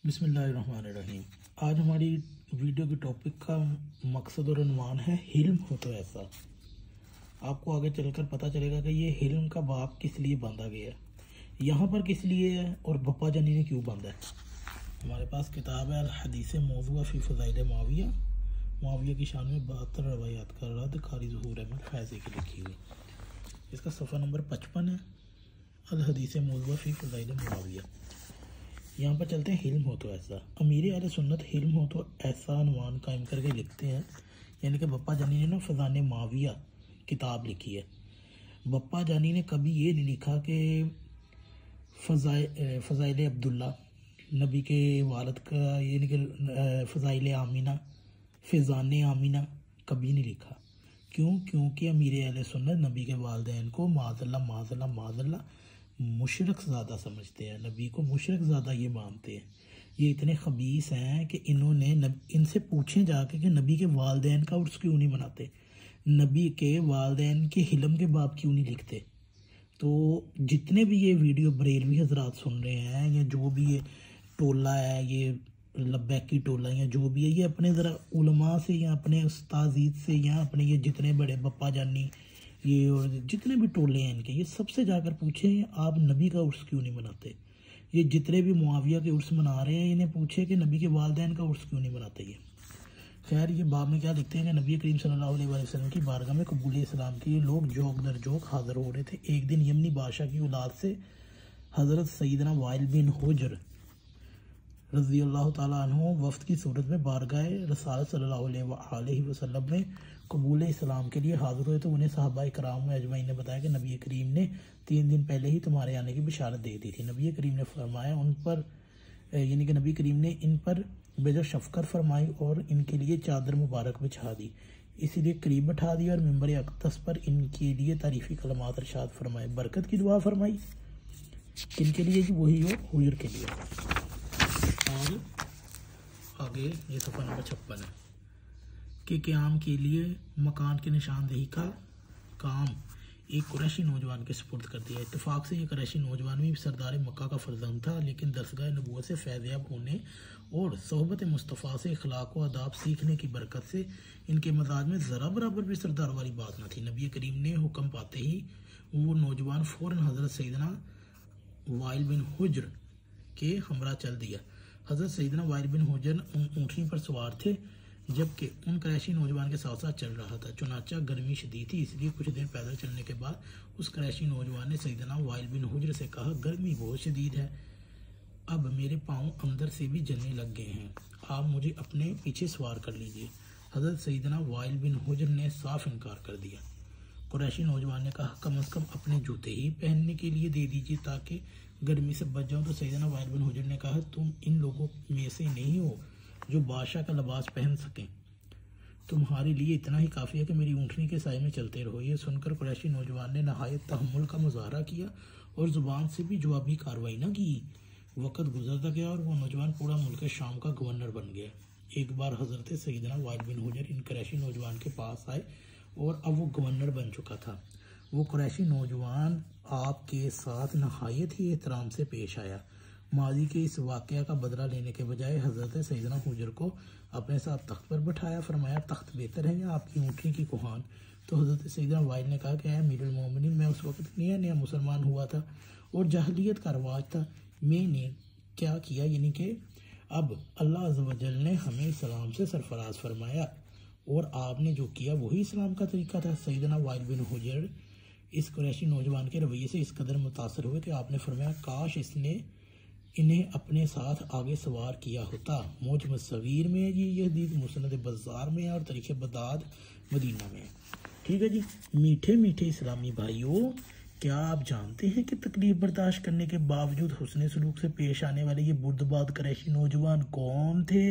बिस्मिल्लाहिर्रहमानिर्रहीम। आज हमारी वीडियो के टॉपिक का मकसद और उन्वान है हिल्म हो तो ऐसा। आपको आगे चलकर पता चलेगा कि ये हिल्म का बाप किस लिए बांधा गया है, यहाँ पर किस लिए है और बप्पा जानी ने क्यों बांधा है। हमारे पास किताब है हदीस मौज़ूआ फ़ी फ़ज़ाइल मुआविया की शान में 72 रवायात का रद्द कारी ज़हूर अहमद फैज़ी की लिखी हुई। इसका सफ़ा नंबर 55 है। अल हदीस मौज़ूआ फ़ी फ़ज़ाइल मुआविया। यहाँ पर चलते हैं हिल्म हो तो ऐसा। अमीर अहले सुन्नत हिल्म हो तो ऐसा अनुमान कायम करके लिखते हैं, यानी कि बप्पा जानी ने ना फ़ज़ाने माविया किताब लिखी है। बप्पा जानी ने कभी ये नहीं लिखा कि फ़ज़ाइल अब्दुल्ला नबी के वालिद का, यानी कि फ़ज़ाइल आमीना फ़िज़ाने आमीना कभी नहीं लिखा। क्यों? क्योंकि अमीर अहले सुन्नत नबी के वालिदैन को माज़ल्ला मुशरक ज़्यादा समझते हैं, नबी को मुशरक ज़्यादा ये मानते हैं। ये इतने खबीस हैं कि इन्होंने इनसे पूछें जाके कि नबी के वालिदैन का उर्स क्यों नहीं मनाते, नबी के वालिदैन के हिलम के बाप क्यों नहीं लिखते। तो जितने भी ये वीडियो बरेलवी हजरात सुन रहे हैं, या जो भी ये टोला है, ये लब्बैकी टोला या जो भी है, ये अपने ज़रा उलमा से या अपने उस्ताजीद से या अपने ये जितने बड़े बप्पा जानी ये और जितने भी टोले हैं इनके, ये सबसे जाकर पूछें आप नबी का उर्स क्यों नहीं मनाते। ये जितने भी मुआविया के उर्स मना रहे हैं, इन्हें पूछे कि नबी के वालिदैन का उर्स क्यों नहीं मनाते ये। खैर, ये बाब में क्या लिखते हैं कि नबी करीम सल्लल्लाहु अलैहि वसल्लम की बारगाह में कबूल इस्लाम के लिए लोग जोक दर जोक हाज़िर हो रहे थे। एक दिन यमनी बादशाह की औलाद से हज़रत सैयदना वाइल बिन हुज्र रज़ी अल्लाह ताला अन्हु वफ़द की सूरत में बारगाह रसूल सल्लल्लाहु अलैहि वसल्लम में कबूल इस्लाम के लिए हाज़िर हुए। तो उन्हें सहाबा इकराम में अजमाइन ने बताया कि नबी करीम ने 3 दिन पहले ही तुम्हारे आने की बिशारत दे दी थी। नबी करीम ने फरमाया उन पर, यानी कि नबी करीम ने इन पर बेजो शफ़क़त फरमाई और इनके लिए चादर मुबारक बिछा दी, इसीलिए करीब बैठा दी और मिंबर अक़दस पर इनके लिए तारीफ़ी कलमात इरशाद फरमाए, बरकत की दुआ फरमाई। किनके लिए जी? वही हो हुजूर के लिए। और आगे ये सफ़ा नंबर 56 है कि क़याम के लिए मकान की निशानदेही का काम एक कुरैशी नौजवान के सुपुर्द कर दिया। इत्तेफाक से ये कुरैशी नौजवान भी सरदार मक्का का फर्जंद था, लेकिन दरसगाह नबूवत से फैज़याब होने और सोहबत मुस्तफ़ा से अखलाक व आदाब सीखने की बरकत से इनके मजाज में ज़रा बराबर भी सरदार वाली बात न थी। नबी करीम ने हुक्म पाते ही वो नौजवान फ़ौरन हज़रत सैयदना वाइल बिन हुज्र के हमरा चल दिया। हज़रत सैयदना वाइल बिन हुज्र ऊँटनी पर सवार थे, जबकि उन कुरैशी नौजवान के साथ साथ चल रहा था। चुनाचा गर्मी शदीद थी, इसलिए कुछ देर पैदल चलने के बाद उस कुरैशी नौजवान ने सैयदना वाइल बिन हुज्र से कहा, गर्मी बहुत शदीद है, अब मेरे पाँव अंदर से भी जलने लग गए हैं, आप मुझे अपने पीछे सवार कर लीजिए। हज़रत सैयदना वाइल बिन हुज्र ने साफ इनकार कर दिया। कुरैशी नौजवान ने कहा, कम अज़ कम अपने जूते ही पहनने के लिए दे दीजिए ताकि गर्मी से बच जाऊँ। तो सैयदना वाइल बिन हुज्र ने कहा, तुम इन लोगों में से नहीं हो जो बादशाह का लिबास पहन सकें, तुम्हारे लिए इतना ही काफ़ी है कि मेरी ऊँटनी के साए में चलते रहो। ये सुनकर कुरैशी नौजवान ने नहायत तहम्मुल का मुजाहरा किया और ज़ुबान से भी जवाबी कार्रवाई न की। वक़्त गुजरता गया और वो नौजवान पूरा मुल्क शाम का गवर्नर बन गया। एक बार हज़रत सैयदना वाइल बिन हुज्र इन कुरैशी नौजवान के पास आए और अब वो गवर्नर बन चुका था। वो कुरैशी नौजवान आपके साथ नहायत ही एहतराम से पेश आया। माजी के इस वाक़या का बदला लेने के बजाय हज़रत सैयदना हुज्र को अपने साथ तख्त पर बिठाया। फरमाया, तख्त बेहतर है या आपकी ऊँटनी की कुहान। तो हज़रत सैयदना वाइल ने कहा कि अमीरुल मोमिनीन, मैं उस वक़्त नया नया मुसलमान हुआ था और जाहिलियत का रवाज था। मैंने क्या किया, यानी कि अब अल्लाह अज़्ज़ व जल ने हमें इस्लाम से सरफराज फरमाया और आपने जो किया वही इस्लाम का तरीका था। सैयदना वाइल बिन हुज्र इस कुरैशी नौजवान के रवैये से इस कदर मुतासर हुए कि आपने फरमाया, काश इसने इन्हें अपने साथ आगे सवार किया होता। मौजम सगीर में है जी ये हदीस, मुसनद बज़ार में है और तरीक़े बदाद मदीना में है। ठीक है जी। मीठे मीठे इस्लामी भाइयों, क्या आप जानते हैं कि तकलीफ बर्दाश्त करने के बावजूद हुस्न सलूक से पेश आने वाले ये बुर्दबाद कुरैशी नौजवान कौन थे?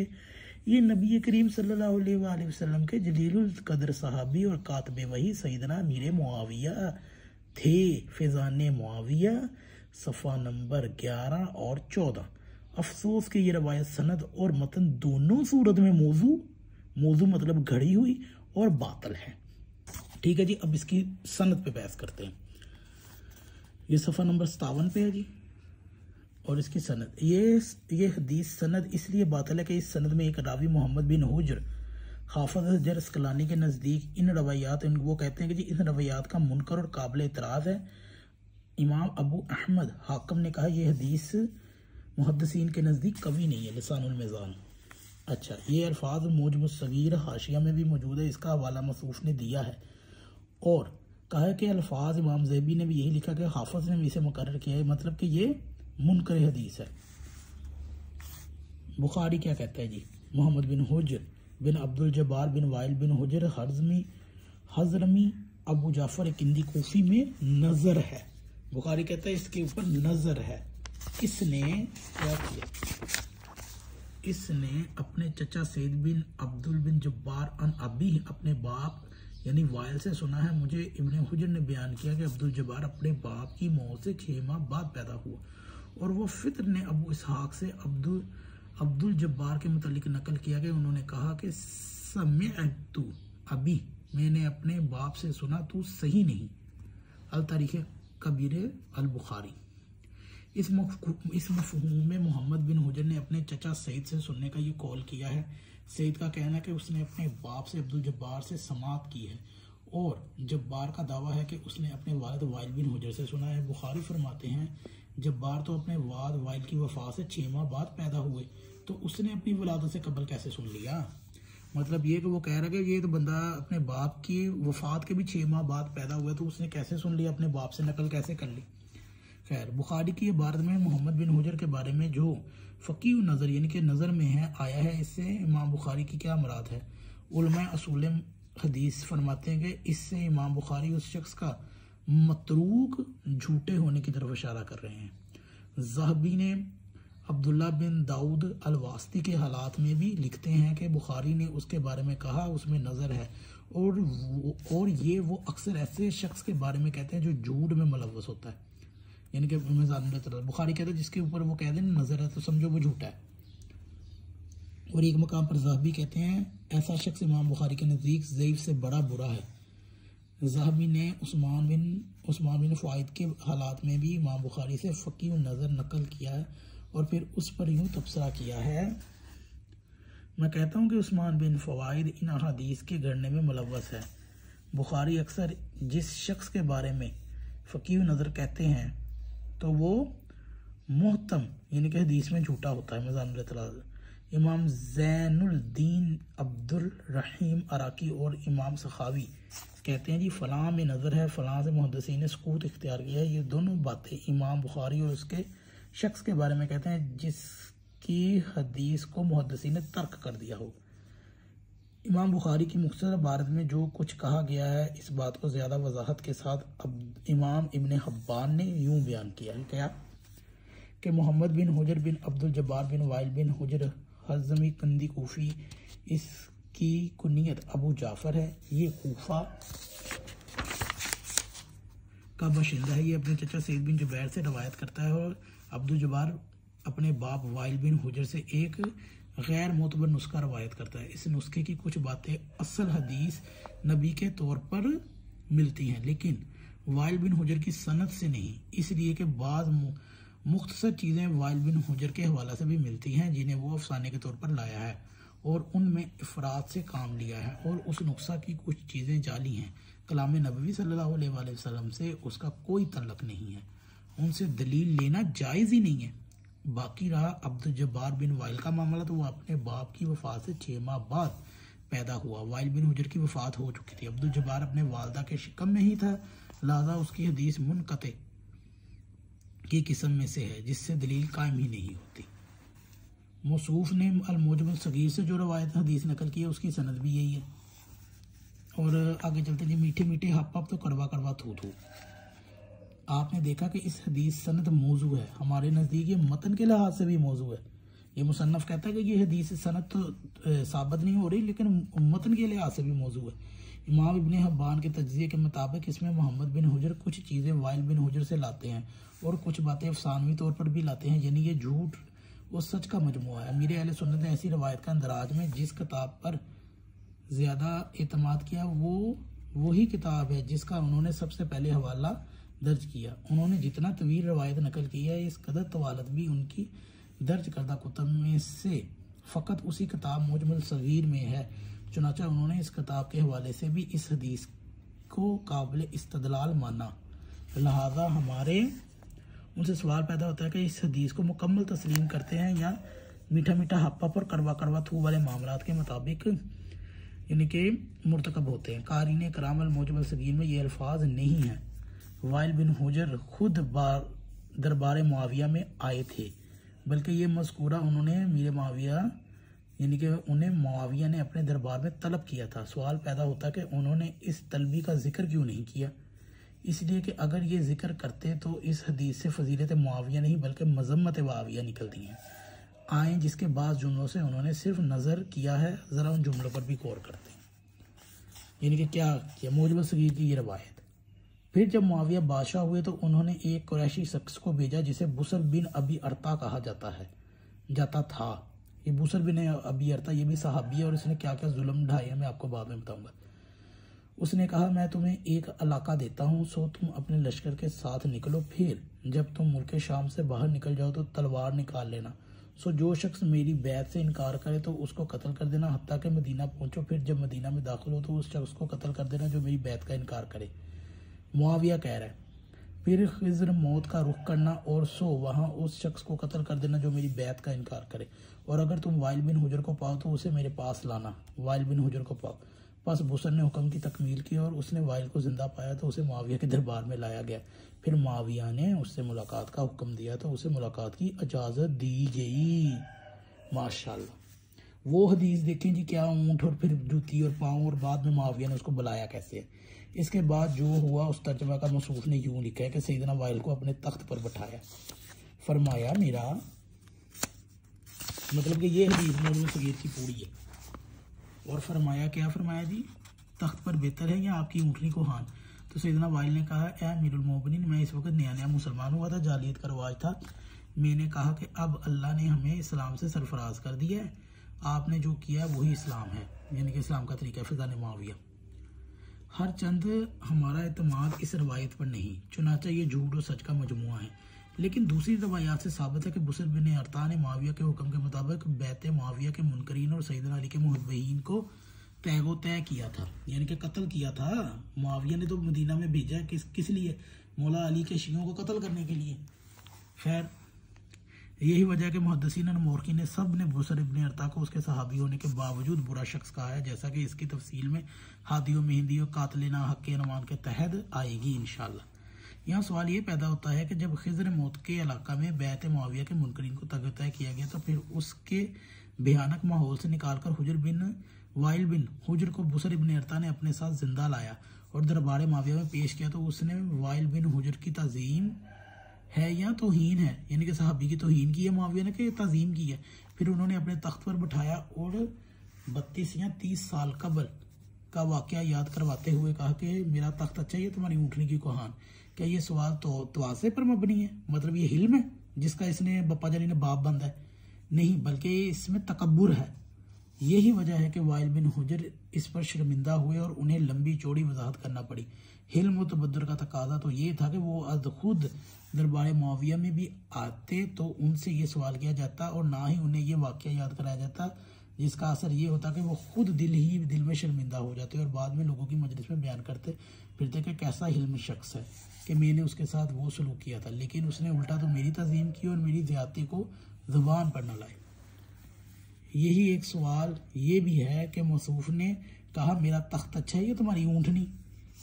ये नबी करीम सल्लल्लाहु अलैहि वसल्लम के जलीलुल कदर सहाबी और कातबे वही सैयदना अमीर मुआविया थे। फ़िज़ाने मुआविया सफ़ा नंबर 11 और 14। अफसोस कि ये रवायत सनद और मतन दोनों सूरत में मौजू मतलब घड़ी हुई और बातल है। ठीक है जी। अब इसकी सनद पे बहस करते हैं। ये सफ़ा नंबर 57 पे है जी। और इसकी सनद, ये हदीस सनद इसलिए बातिल है कि इस सनद में एक रावी मोहम्मद बिन हुज्र हाफिज हजर अस्कलानी के नज़दीक इन रवायात, वो कहते हैं कि जी इन रवायात का मुनकर और काबिल एतराज़ है। इमाम अबू अहमद हाकिम ने कहा यह हदीस मुहद्दिसीन के नज़दीक कवी नहीं है, लिसानुल मीज़ान। अच्छा, ये अल्फाज मौजमुस सगीर हाशिया में भी मौजूद है, इसका हवाला मसूफ ने दिया है और कहा है कि अल्फाज इमाम ज़ैबी ने भी यही लिखा कि हाफिज ने भी इसे मुकर्रर किया है, मतलब कि ये मुनकर हदीस है। बुखारी क्या कहता है जी, मोहम्मद बिन हुज्र बिन अब्दुल जब्बार बिन वाइल बिन हुज्र हज़रमी अबू जाफर किंदी कूफी में नज़र है। बुखारी कहता है इसके ऊपर नज़र है। इसने क्या किया, इसने अपने चचा सैद बिन अब्दुल बिन जब्बार अन अबी, अपने बाप यानी वाइल से सुना है। मुझे इब्ने हुज्र ने बयान किया कि अब्दुल जब्बार अपने बाप की मौत से 6 माह बाद पैदा हुआ और वो फित्र ने अबू इसहाक से अब्दुल जब्बार के मुतालिक नकल किया कि उन्होंने कहा कि समिअतु अबी, मैंने अपने बाप से सुना, तू सही नहीं। अल तारीख कबीर अल बुखारी। इस मफहूम में मोहम्मद बिन हुज्र ने अपने चचा सईद से सुनने का ये कॉल किया है। सईद का कहना है कि उसने अपने बाप से अब्दुल जब्बार से समात की है और जब्बार का दावा है कि उसने अपने वालिद वाइल बिन हुज्र से सुना है। बुखारी फरमाते हैं जब्बार तो अपने वालिद वाइल की वफात से 6 माह बाद पैदा हुए, तो उसने अपनी वलादत से कबल कैसे सुन लिया। मतलब ये कि वो कह रहा है कि ये तो बंदा अपने बाप की वफात के भी 6 माह बाद पैदा हुआ, तो उसने कैसे सुन लिया, अपने बाप से नकल कैसे कर ली। खैर, बुखारी की इबारत में मोहम्मद बिन हुज्र के बारे में जो फ़कीह नज़र यानी कि नज़र में है आया है, इससे इमाम बुखारी की क्या मुराद है। उलमा असूल हदीस फरमाते हैं कि इससे इमाम बुखारी उस शख्स का मतरूक झूठे होने की तरफ इशारा कर रहे हैं। ज़हबी ने अब्दुल्ला बिन दाऊद अल-वास्ती के हालात में भी लिखते हैं कि बुखारी ने उसके बारे में कहा उसमें नज़र है और ये वो अक्सर ऐसे शख्स के बारे में कहते हैं जो झूठ में मुलव्वस होता है, यानी कि बुखारी कहते हैं जिसके ऊपर वो कहते हैं नज़र है तो समझो वो झूठा है। और एक मकाम पर ज़हबी कहते हैं ऐसा शख्स इमाम बुखारी के नज़दीक ज़ईफ़ से बड़ा बुरा है। ज़हबी ने उस्मान बिन फ़ाइद के हालात में भी इमाम बुखारी से फ़कीह नज़र नकल किया है और फिर उस पर यूँ तबसरा किया है। मैं कहता हूँ कि उस्मान बिन फ़वाइद इन अहादीस के गढ़ने में मुलव्वस है। बुखारी अक्सर जिस शख्स के बारे में फ़कीह नज़र कहते हैं तो वो मुहतम यानी कि हदीस में झूठा होता है। मज़ानुल इतराज़ इमाम ज़ैनुद्दीन अब्दुल रहीम अराकी और इमाम सखावी कहते हैं जी फ़लाँ में नज़र है, फ़लाँ से मुहद्दिसीन ने सकूत इख्तियार किया है। ये दोनों बातें इमाम बुखारी और उसके शख्स के बारे में कहते हैं जिसकी हदीस को मुहद्दिसीन ने तर्क कर दिया हो। इमाम बुखारी की मुख्तसर इबारत में जो कुछ कहा गया है इस बात को ज़्यादा वजाहत के साथ इमाम इब्न हब्बान ने यूँ बयान किया है क्या कि मोहम्मद बिन हुज्र बिन अब्दुल जब्बार बिन वाइल बिन हुज्र हज़मी कंदी कूफी, इसकी कुनियत अबू जाफ़र है, ये कूफा का बाशिंदा है। ये अपने चचा सईद बिन जुबैर से रवायत करता है और अब्दुल जब्बार अपने बाप वाइल बिन हुज्र से एक गैर मोतबर नुस्खा रवायत करता है। इस नुस्खे की कुछ बातें असल हदीस नबी के तौर पर मिलती हैं लेकिन वाइल बिन हुज्र की सनद से नहीं, इसलिए कि बाज़ मुख्तसर चीज़ें वाइल बिन हुज्र के हवाला से भी मिलती हैं जिन्हें वो अफसाने के तौर पर लाया है और उनमें इफराद से काम लिया है और उस नुस्खा की कुछ चीज़ें जाली हैं। कलाम नबवी सल्लल्लाहु अलैहि वसल्लम से उसका कोई तल्लक नहीं है, उनसे दलील लेना जायज़ ही नहीं है। बाकी रहा अब्दुल जब्बार बिन वाइल का मामला, तो वो अपने बाप की वफ़ात से 6 माह बाद पैदा हुआ। वाइल बिन हुज्र की वफ़ात हो चुकी थी। अब्दुल जब्बार अपने वालदा के शिकम में ही था, लिहाजा उसकी हदीस मुनक़ते की किस्म में से है जिससे दलील कायम ही नहीं होती। मौसूफ ने अल-मुजम सगीर से जो रवायत हदीस नकल की है उसकी सनद भी यही है। और आगे चलते जी मीठे मीठे हप हप तो कड़वा कड़वा थू थू। आपने देखा कि इस हदीस सनद मौजू है, हमारे नज़दीक ये मतन के लिहाज से भी मौजू है। ये मुसन्नफ़ कहता है कि ये हदीस सनद तो साबित नहीं हो रही लेकिन मतन के लिहाज से भी मौजू है। इमाम इब्न हब्बान के तज्ज़िये के मुताबिक इसमें मोहम्मद बिन हुज्र कुछ चीज़ें वाइल बिन हुज्र से लाते हैं और कुछ बातें अफसानवी तौर पर भी लाते हैं, यानी ये झूठ और सच का मजमुआ है। अमीर अहले सुन्नत ने ऐसी रवायत का अंदराज में जिस किताब पर ज़्यादा एतमाद किया वो वही किताब है जिसका उन्होंने सबसे पहले हवाला दर्ज किया। उन्होंने जितना तवील रवायत नकल की है, इस कदर तवालत भी उनकी दर्ज करदा कुतुब में से फ़कत उसी किताब मुजमल सगीर में है। चुनाचा उन्होंने इस किताब के हवाले से भी इस हदीस को काबिल इस्तदलाल माना। लिहाजा हमारे उनसे सवाल पैदा होता है कि इस हदीस को मुकम्मल तस्लीम करते हैं या मीठा मीठा हप्पा पर करवा करवा थू वाले मामलात के मुताबिक यानी कि मुर्तकब होते हैं। कारीन कराम अल-मुजमल सगीर में ये अल्फाज नहीं हैं। वाइल बिन हुजर खुद दरबार मुआविया में आए थे, बल्कि ये मज़कूरा उन्होंने मीर मुआविया यानी कि उन्हें मुआविया ने अपने दरबार में तलब किया था। सवाल पैदा होता है कि उन्होंने इस तलबी का जिक्र क्यों नहीं किया। इसलिए कि अगर ये जिक्र करते तो इस हदीस से फजीलत मुआविया नहीं बल्कि मजम्मत मुआविया निकलती हैं। आए जिसके बाद जुमलों से उन्होंने सिर्फ नज़र किया है, ज़रा उन जुमलों पर भी गौर करते हैं। यानी कि क्या किया मुजमल सगीर की ये रवायत। फिर जब मुआविया बादशाह हुए तो उन्होंने एक कुरैशी शख्स को भेजा जिसे बुसर बिन अबी अरता कहा जाता था। ये बुसर बिन अबी अरता ये भी सहाबी है और इसने क्या क्या जुल्म ढाए मैं आपको बाद में बताऊंगा। उसने कहा, मैं तुम्हें एक इलाका देता हूँ, सो तुम अपने लश्कर के साथ निकलो। फिर जब तुम मुल्क शाम से बाहर निकल जाओ तो तलवार निकाल लेना। सो जो शख्स मेरी बैत से इनकार करे तो उसको कत्ल कर देना हत्ता के मदीना पहुंचो। फिर जब मदीना में दाखिल हो तो उस शख्स को कत्ल कर देना जो मेरी बैत का इनकार करे। मुआविया कह रहा है, फिर खिज़र मौत का रुख करना और सो वहाँ उस शख्स को कत्ल कर देना जो मेरी बैत का इनकार करे। और अगर तुम वाइल बिन हुजर को पाओ तो उसे मेरे पास लाना। वाइल बिन हुजर को पाओ। बस बुसर ने हुक्म की तकमील की और उसने वाइल को जिंदा पाया तो उसे मुआविया के दरबार में लाया गया। फिर मुआविया ने उससे मुलाकात का हुक्म दिया तो उसे मुलाकात की इजाज़त दी गई। माशाल्लाह। वो हदीस देखें जी, क्या ऊँट और फिर जूती और पाँव, और बाद में मुआविया ने उसको बुलाया कैसे। इसके बाद जो हुआ उस तर्जमा का मसूफ ने यूँ लिखा है कि सैयदना वाइल को अपने तख्त पर बैठाया, फरमाया मेरा मतलब कि ये हदीस मुजमल सगीर की पूरी है। और फरमाया, क्या फरमाया जी, तख्त पर बेहतर है या आपकी ऊँटनी को हान। तो सैयदना वाइल ने कहा, ए अमीरुल मोमिनीन, मैं इस वक्त नया नया मुसलमान हुआ था, जालियत का रवाज था। मैंने कहा कि अब अल्लाह ने हमें इस्लाम से सरफराज कर दिया है, आपने जो किया वही इस्लाम है, यानी कि इस्लाम का तरीका फिज़ान मुआविया। हर चंद हमारा एतमाद इस रवायत पर नहीं, चुनाचा ये झूठ और सच का मजमुआ है। लेकिन दूसरी रवायात से साबित है कि बुसर बिन अरता ने मुआविया के हुक्म के मुताबिक बैत मुआविया के मुनकरीन और सैयदना अली के मुहब्बीन को तैगो तय किया था, यानी कि कत्ल किया था। मुआविया ने तो मदीना में भेजा किस लिए, मौला अली के शियों को कत्ल करने के लिए। खैर यही वजह है कि मुहद्दिसीन और मोरखीन ने सब ने बुसर इब्न अरता को उसके सहाबी होने के बावजूद बुरा शख्स कहा है, जैसा कि इसकी तफसील में हादियों मेहंदियों कातलिना हक़ नमान के तहत आएगी इंशाअल्लाह। यहाँ सवाल ये पैदा होता है कि जब खिज़र मौत के इलाका में बैत मुआविया के मुनकरीन को तय किया गया तो फिर उसके भयानक माहौल से निकालकर वाइल बिन हुजर को बुसर इब्न अरता ने अपने साथ जिंदा लाया और दरबार मुआविया में पेश किया। तो उसने वाइल बिन हुजर की तज़ीम है या तौहीन है, यानी कि सहाबी की तौहीन की है मुआविया ने कि तज़ीम की है। फिर उन्होंने अपने तख्त पर बिठाया और 32 या 30 साल कबल का वाक़या याद करवाते हुए कहा कि मेरा तख्त अच्छा, ये तुम्हारी ऊँटनी की कोहान। क्या ये सवाल तो तवाज़े पर मबनी है, मतलब ये हिल्म है जिसका इसने बप्पा जानी ने बाप बंदा है? नहीं, बल्कि इसमें तकब्बुर है। यही वजह है कि वाइल बिन हुजर इस पर शर्मिंदा हुए और उन्हें लंबी चौड़ी वजाहत करना पड़ी। हिल्म व तबद्दुर का तकाजा तो ये था कि वो खुद दरबार मुआविया में भी आते तो उनसे ये सवाल किया जाता और ना ही उन्हें ये वाक़या याद कराया जाता, जिसका असर ये होता कि वो खुद दिल में शर्मिंदा हो जाते और बाद में लोगों की मजलिस में बयान करते फिरते कि कैसा हिल्म शख्स है कि मैंने उसके साथ वो सलूक किया था, लेकिन उसने उल्टा तो मेरी तज़ीम की और मेरी ज़्यादती को ज़ुबान पर न लाए। यही एक सवाल ये भी है कि मौसूफ ने कहा मेरा तख्त अच्छा है, ये तुम्हारी ऊँटनी,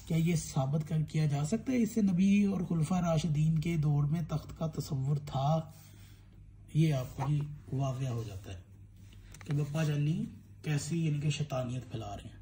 क्या ये साबित कर किया जा सकता है इससे नबी और खुलफा राशिदीन के दौर में तख्त का तसव्वुर था? ये आपको भी वाक़या हो जाता है कि बप्पा जानी कैसी यानी कि शैतानियत फैला रहे हैं।